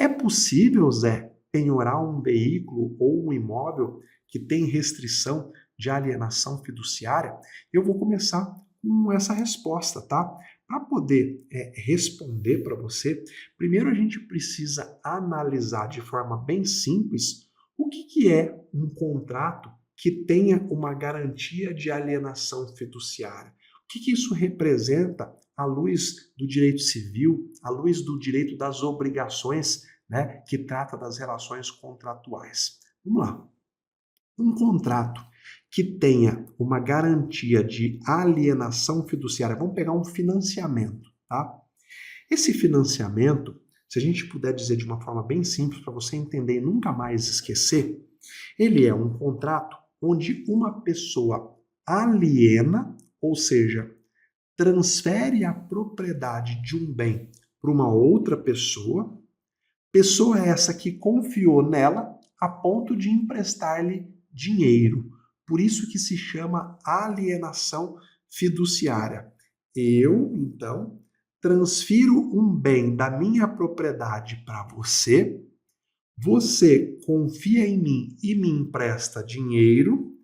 É possível, Zé, penhorar um veículo ou um imóvel que tem restrição de alienação fiduciária? Eu vou começar com essa resposta, tá? Para poder responder para você, primeiro a gente precisa analisar de forma bem simples o que é um contrato que tenha uma garantia de alienação fiduciária. O que isso representa à luz do direito civil, à luz do direito das obrigações, né, que trata das relações contratuais. Vamos lá. Um contrato que tenha uma garantia de alienação fiduciária, vamos pegar um financiamento, tá? Esse financiamento, se a gente puder dizer de uma forma bem simples para você entender e nunca mais esquecer, ele é um contrato onde uma pessoa aliena, ou seja, transfere a propriedade de um bem para uma outra pessoa, pessoa essa que confiou nela a ponto de emprestar-lhe dinheiro. Por isso que se chama alienação fiduciária. Eu, então, transfiro um bem da minha propriedade para você, você confia em mim e me empresta dinheiro,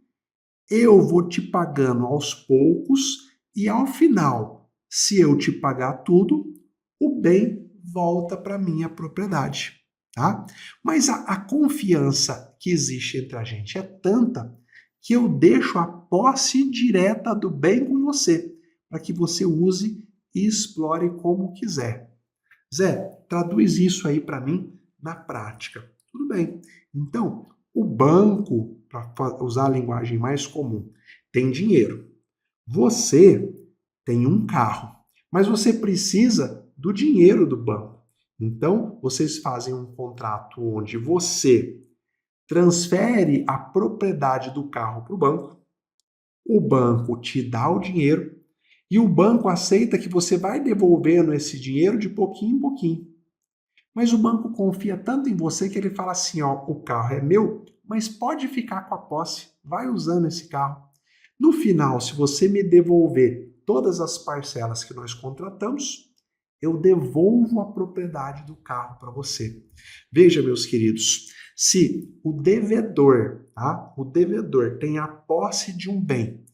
eu vou te pagando aos poucos e ao final, se eu te pagar tudo, o bem volta para minha propriedade, tá? Mas a confiança que existe entre a gente é tanta que eu deixo a posse direta do bem com você, para que você use e explore como quiser. Zé, traduz isso aí para mim na prática. Tudo bem. Então, o banco, para usar a linguagem mais comum, tem dinheiro. Você tem um carro, mas você precisa do dinheiro do banco. Então, vocês fazem um contrato onde você transfere a propriedade do carro para o banco te dá o dinheiro e o banco aceita que você vai devolvendo esse dinheiro de pouquinho em pouquinho. Mas o banco confia tanto em você que ele fala assim, ó, o carro é meu, mas pode ficar com a posse, vai usando esse carro. No final, se você me devolver todas as parcelas que nós contratamos, eu devolvo a propriedade do carro para você. Veja, meus queridos, se o devedor, tá? O devedor tem a posse de um bem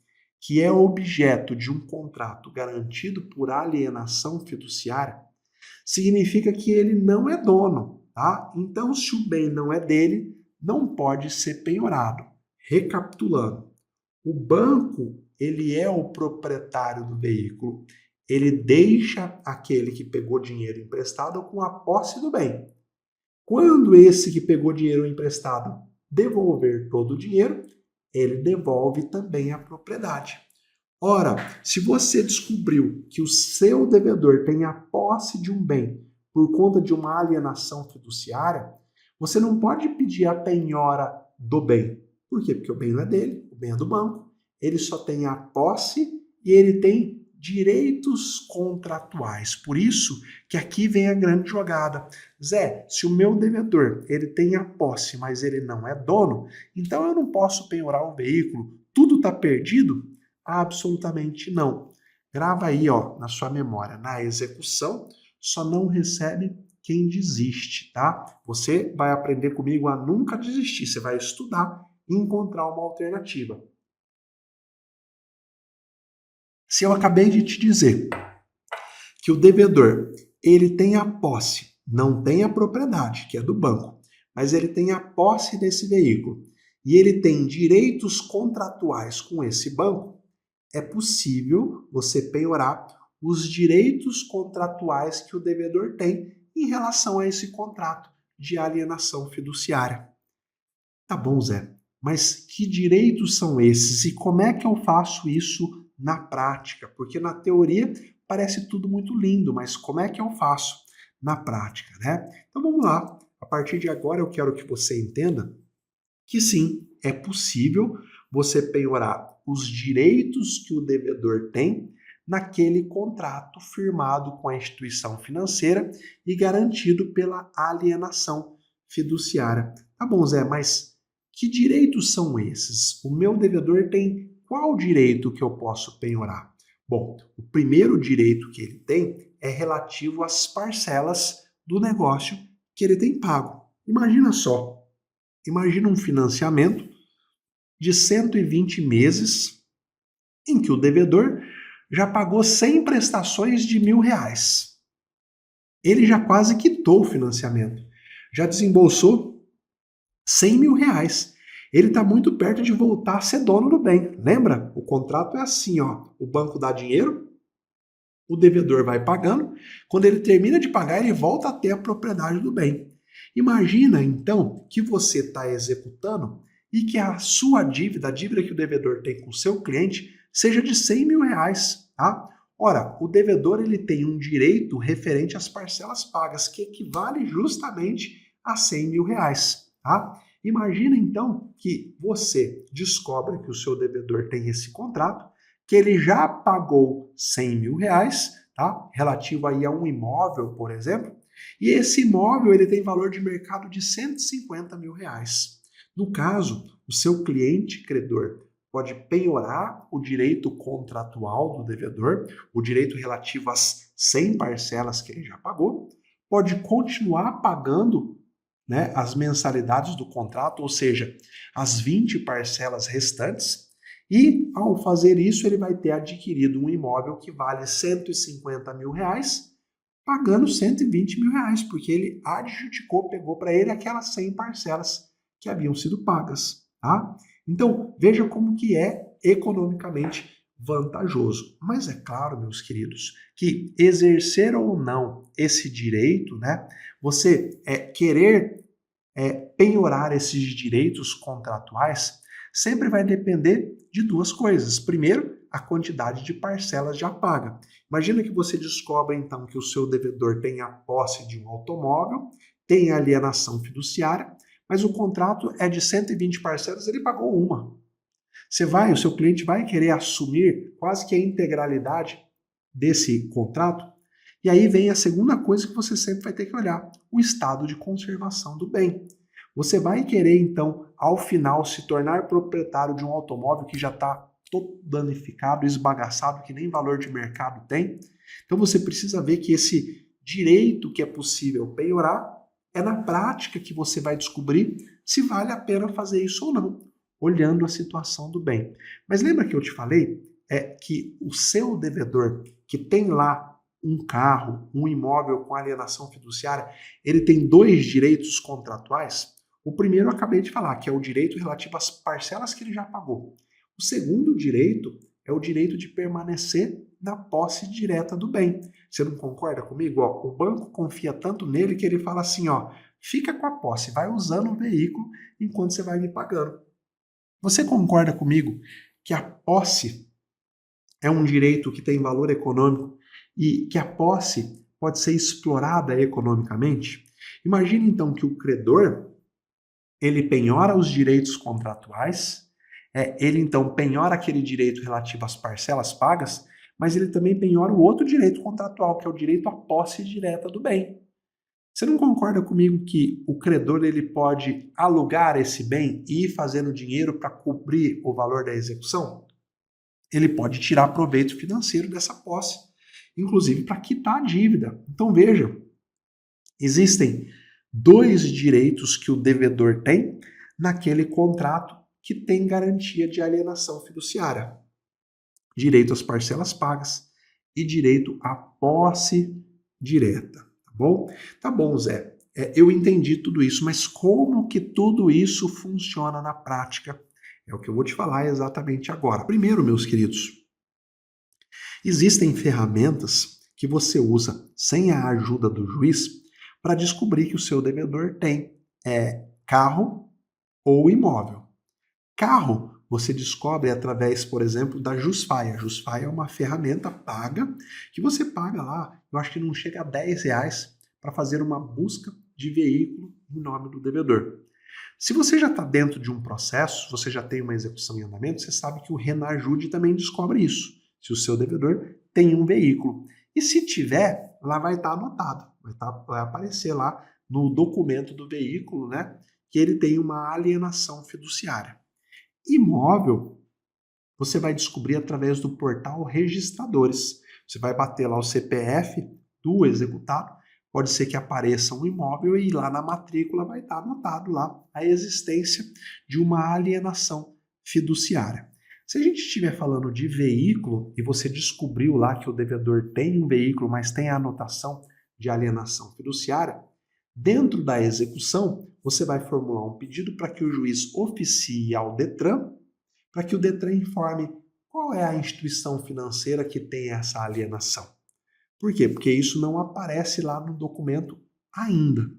que é objeto de um contrato garantido por alienação fiduciária, significa que ele não é dono, tá? Então, se o bem não é dele, não pode ser penhorado. Recapitulando, o banco, ele é o proprietário do veículo. Ele deixa aquele que pegou dinheiro emprestado com a posse do bem. Quando esse que pegou dinheiro emprestado devolver todo o dinheiro, ele devolve também a propriedade. Ora, se você descobriu que o seu devedor tem a posse de um bem por conta de uma alienação fiduciária, você não pode pedir a penhora do bem. Por quê? Porque o bem não é dele, o bem é do banco. Ele só tem a posse e ele tem direitos contratuais. Por isso que aqui vem a grande jogada. Zé, se o meu devedor ele tem a posse, mas ele não é dono, então eu não posso penhorar o veículo. Tudo está perdido? Absolutamente não. Grava aí, ó, na sua memória, na execução, só não recebe quem desiste, tá? Você vai aprender comigo a nunca desistir, você vai estudar e encontrar uma alternativa. Se eu acabei de te dizer que o devedor, ele tem a posse, não tem a propriedade, que é do banco, mas ele tem a posse desse veículo e ele tem direitos contratuais com esse banco, é possível você penhorar os direitos contratuais que o devedor tem em relação a esse contrato de alienação fiduciária. Tá bom, Zé, mas que direitos são esses e como é que eu faço isso na prática? Porque na teoria parece tudo muito lindo, mas como é que eu faço na prática, né? Então vamos lá. A partir de agora eu quero que você entenda que sim, é possível você penhorar os direitos que o devedor tem naquele contrato firmado com a instituição financeira e garantido pela alienação fiduciária. Tá bom, Zé, mas que direitos são esses? O meu devedor tem qual direito que eu posso penhorar? Bom, o primeiro direito que ele tem é relativo às parcelas do negócio que ele tem pago. Imagina só, imagina um financiamento de 120 meses em que o devedor já pagou 100 prestações de R$ 1.000. Ele já quase quitou o financiamento, já desembolsou R$ 100.000. Ele está muito perto de voltar a ser dono do bem. Lembra? O contrato é assim, ó. O banco dá dinheiro, o devedor vai pagando. Quando ele termina de pagar, ele volta a ter a propriedade do bem. Imagina, então, que você está executando e que a sua dívida, a dívida que o devedor tem com o seu cliente, seja de R$ 100.000, tá? Ora, o devedor ele tem um direito referente às parcelas pagas, que equivale justamente a R$ 100.000, tá? Imagina, então, que você descobre que o seu devedor tem esse contrato, que ele já pagou R$ 100.000, tá? Relativo aí a um imóvel, por exemplo, e esse imóvel ele tem valor de mercado de R$ 150.000. No caso, o seu cliente credor pode penhorar o direito contratual do devedor, o direito relativo às 100 parcelas que ele já pagou, pode continuar pagando, né, as mensalidades do contrato, ou seja, as 20 parcelas restantes, e ao fazer isso ele vai ter adquirido um imóvel que vale R$ 150.000, pagando R$ 120.000, porque ele adjudicou, pegou para ele aquelas 100 parcelas que haviam sido pagas, tá? Então, veja como que é economicamente vantajoso. Mas é claro, meus queridos, que exercer ou não esse direito, né? Você querer penhorar esses direitos contratuais sempre vai depender de duas coisas. Primeiro, a quantidade de parcelas já paga. Imagina que você descobre, então, que o seu devedor tem a posse de um automóvel, tem a alienação fiduciária, mas o contrato é de 120 parcelas, ele pagou uma. O seu cliente vai querer assumir quase que a integralidade desse contrato? E aí vem a segunda coisa que você sempre vai ter que olhar, o estado de conservação do bem. Você vai querer, então, ao final, se tornar proprietário de um automóvel que já está todo danificado, esbagaçado, que nem valor de mercado tem? Então você precisa ver que esse direito que é possível penhorar é na prática que você vai descobrir se vale a pena fazer isso ou não, olhando a situação do bem. Mas lembra que eu te falei que o seu devedor, que tem lá um carro, um imóvel com alienação fiduciária, ele tem dois direitos contratuais? O primeiro eu acabei de falar, que é o direito relativo às parcelas que ele já pagou. O segundo direito é o direito de permanecer na posse direta do bem. Você não concorda comigo? Ó, o banco confia tanto nele que ele fala assim, ó, fica com a posse, vai usando o veículo enquanto você vai me pagando. Você concorda comigo que a posse é um direito que tem valor econômico e que a posse pode ser explorada economicamente? Imagine então que o credor, ele penhora os direitos contratuais, ele então penhora aquele direito relativo às parcelas pagas, mas ele também penhora o outro direito contratual, que é o direito à posse direta do bem. Você não concorda comigo que o credor ele pode alugar esse bem e ir fazendo dinheiro para cobrir o valor da execução? Ele pode tirar proveito financeiro dessa posse, inclusive para quitar a dívida. Então veja, existem dois direitos que o devedor tem naquele contrato que tem garantia de alienação fiduciária: direito às parcelas pagas e direito à posse direta, tá bom? Tá bom, Zé. Eu entendi tudo isso, mas como que tudo isso funciona na prática? É o que eu vou te falar exatamente agora. Primeiro, meus queridos, existem ferramentas que você usa sem a ajuda do juiz para descobrir que o seu devedor tem carro ou imóvel. Carro você descobre através, por exemplo, da Jusfaia. A Jusfaia é uma ferramenta paga que você paga lá, eu acho que não chega a R$ 10 para fazer uma busca de veículo em nome do devedor. Se você já está dentro de um processo, você já tem uma execução em andamento, você sabe que o Renajude também descobre isso, se o seu devedor tem um veículo. E se tiver, lá vai estar anotado, vai aparecer lá no documento do veículo, né, que ele tem uma alienação fiduciária. Imóvel, você vai descobrir através do portal Registradores. Você vai bater lá o CPF do executado, pode ser que apareça um imóvel e lá na matrícula vai estar anotado lá a existência de uma alienação fiduciária. Se a gente estiver falando de veículo e você descobriu lá que o devedor tem um veículo, mas tem a anotação de alienação fiduciária, dentro da execução, você vai formular um pedido para que o juiz oficie ao Detran, para que o Detran informe qual é a instituição financeira que tem essa alienação. Por quê? Porque isso não aparece lá no documento ainda.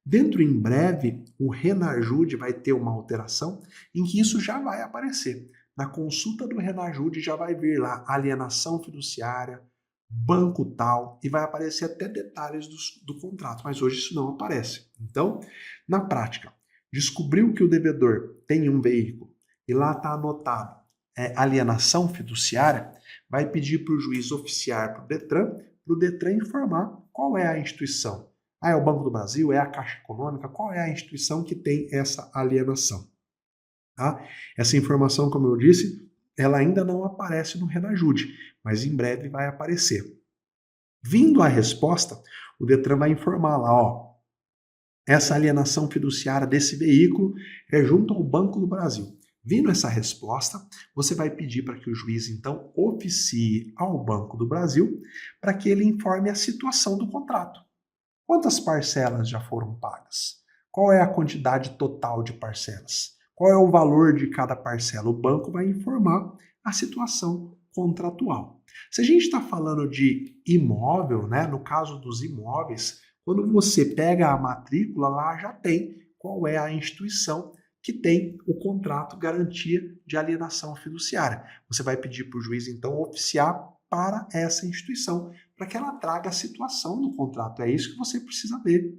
Dentro em breve, o Renajude vai ter uma alteração em que isso já vai aparecer. Na consulta do Renajude já vai vir lá alienação fiduciária, banco tal, e vai aparecer até detalhes do contrato, mas hoje isso não aparece. Então, na prática, descobriu que o devedor tem um veículo e lá está anotado alienação fiduciária, vai pedir para o juiz oficiar para o Detran informar qual é a instituição. É o Banco do Brasil? É a Caixa Econômica? Qual é a instituição que tem essa alienação? Tá? Essa informação, como eu disse, ela ainda não aparece no Renajude, mas em breve vai aparecer. Vindo a resposta, o Detran vai informar lá, ó, essa alienação fiduciária desse veículo é junto ao Banco do Brasil. Vindo essa resposta, você vai pedir para que o juiz, então, oficie ao Banco do Brasil para que ele informe a situação do contrato. Quantas parcelas já foram pagas? Qual é a quantidade total de parcelas? Qual é o valor de cada parcela? O banco vai informar a situação contratual. Se a gente está falando de imóvel, né, no caso dos imóveis, quando você pega a matrícula, lá já tem qual é a instituição que tem o contrato garantia de alienação fiduciária. Você vai pedir para o juiz, então, oficiar para essa instituição, para que ela traga a situação do contrato. É isso que você precisa ver.